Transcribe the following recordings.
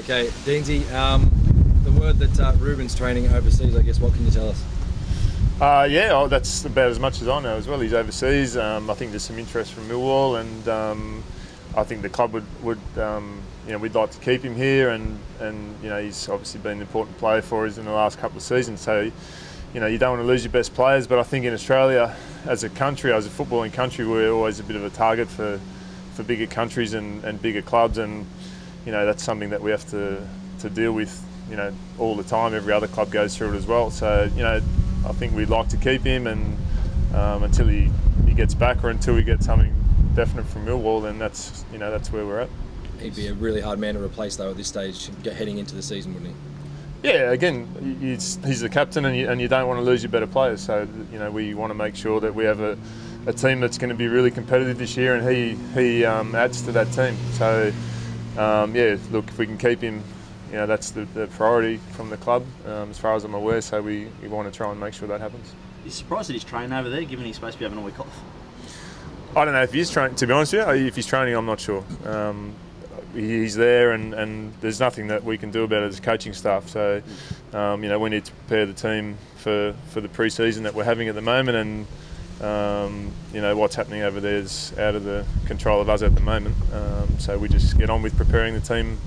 Okay, Deansy, the word that Ruben's training overseas, I guess, what can you tell us? That's about as much as I know as well. He's overseas. I think there's some interest from Millwall, and I think the club would we'd like to keep him here, and he's obviously been an important player for us in the last couple of seasons. So, you don't want to lose your best players, but I think in Australia, as a country, as a footballing country, we're always a bit of a target for bigger countries and bigger clubs, and that's something that we have to deal with all the time. Every other club goes through it as well. So I think we'd like to keep him, and until he gets back, or until we get something definite from Millwall, then that's where we're at. He'd be a really hard man to replace though at this stage, heading into the season, wouldn't he? Yeah, again, he's the captain, and you don't want to lose your better players. So we want to make sure that we have a team that's going to be really competitive this year, and he adds to that team. So look, if we can keep him, that's the priority from the club, as far as I'm aware. So we want to try and make sure that happens. You're surprised that he's training over there, given he's supposed to be having a week off? I don't know if he is training. To be honest with you, if he's training, I'm not sure. He's there, and there's nothing that we can do about it as coaching staff. So, we need to prepare the team for the pre-season that we're having at the moment, and what's happening over there is out of the control of us at the moment. So we just get on with preparing the team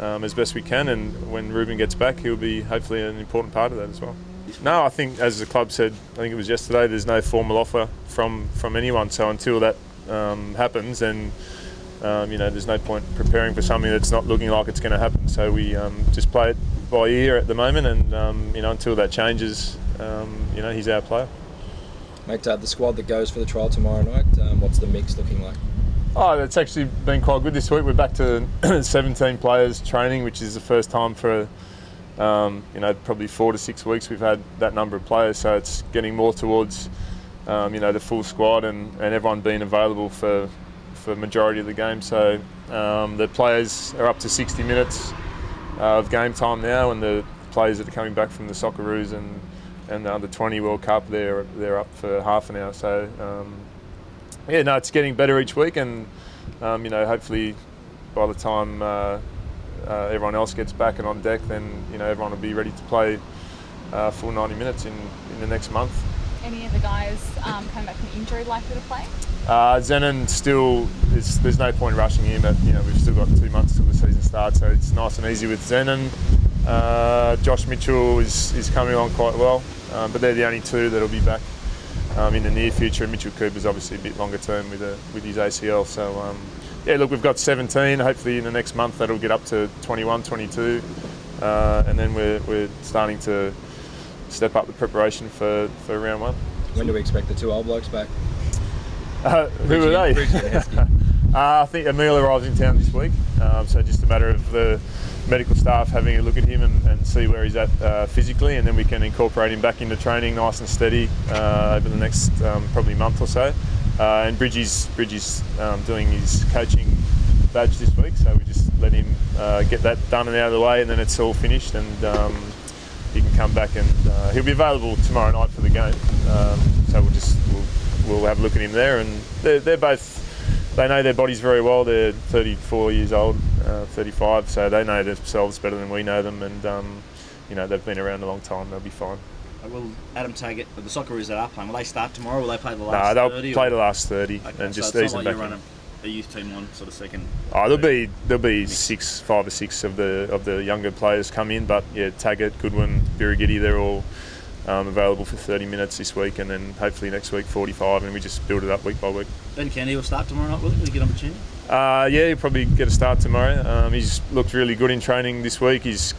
as best we can, and when Ruben gets back, he'll be hopefully an important part of that as well. No, I think, as the club said, I think it was yesterday, there's no formal offer from anyone. So until that happens, then there's no point preparing for something that's not looking like it's going to happen. So we just play it by ear at the moment, and until that changes, he's our player. Mate, the squad that goes for the trial tomorrow night, what's the mix looking like? Oh, it's actually been quite good this week. We're back to 17 players training, which is the first time for probably 4 to 6 weeks we've had that number of players. So it's getting more towards the full squad, and everyone being available for majority of the game. So the players are up to 60 minutes of game time now, and the players that are coming back from the Socceroos and the Under 20 World Cup, they're up for half an hour. So it's getting better each week, and hopefully by the time everyone else gets back and on deck, then everyone will be ready to play full 90 minutes in the next month. Any of the guys coming back from injury likely to play? Zenon still, there's no point rushing him. We've still got 2 months till the season starts, so it's nice and easy with Zenon. Josh Mitchell is coming along quite well, but they're the only two that'll be back in the near future. And Mitchell Cooper's obviously a bit longer term with his ACL. So look, we've got 17. Hopefully in the next month that'll get up to 21, 22, and then we're starting to step up the preparation for round one. When do we expect the two old blokes back? Who are they? I think Emil arrives in town this week, so just a matter of the medical staff having a look at him and see where he's at physically, and then we can incorporate him back into training nice and steady over the next probably month or so. And Bridgie's doing his coaching badge this week, so we just let him get that done and out of the way, and then it's all finished, and he can come back, and he'll be available tomorrow night for the game. So we'll have a look at him there, and they're both, they know their bodies very well. They're 34 years old, 35, so they know themselves better than we know them, and they've been around a long time. They'll be fine. Will Adam Taggart, the Socceroos that are playing, will they start tomorrow, or will they play the last 30? No, they'll play the last 30, okay, and just so ease it's not them like back you run a youth team on sort of second. There'll be 5 or 6 of the younger players come in, but yeah, Taggart, Goodwin, Birigidi, they're all available for 30 minutes this week, and then hopefully next week 45, and we just build it up week by week. Ben Kennedy will start tomorrow night, will he? Will he get an opportunity? He'll probably get a start tomorrow. He's looked really good in training this week. He's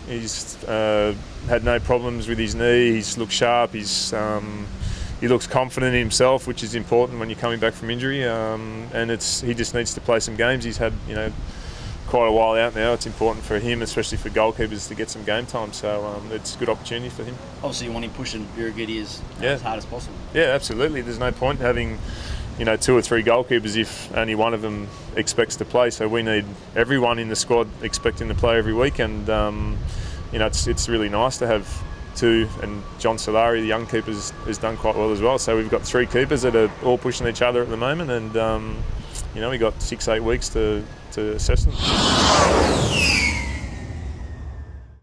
had no problems with his knee. He's looked sharp. He looks confident in himself, which is important when you're coming back from injury. And he just needs to play some games. He's had quite a while out now. It's important for him, especially for goalkeepers, to get some game time. So it's a good opportunity for him. Obviously, you want him pushing Birigidi as hard as possible. Yeah, absolutely. There's no point having 2 or 3 goalkeepers if only one of them expects to play. So we need everyone in the squad expecting to play every week, and it's really nice to have 2. And John Solari, the young keeper, has done quite well as well. So we've got 3 keepers that are all pushing each other at the moment, and we've got 6-8 weeks to assess them.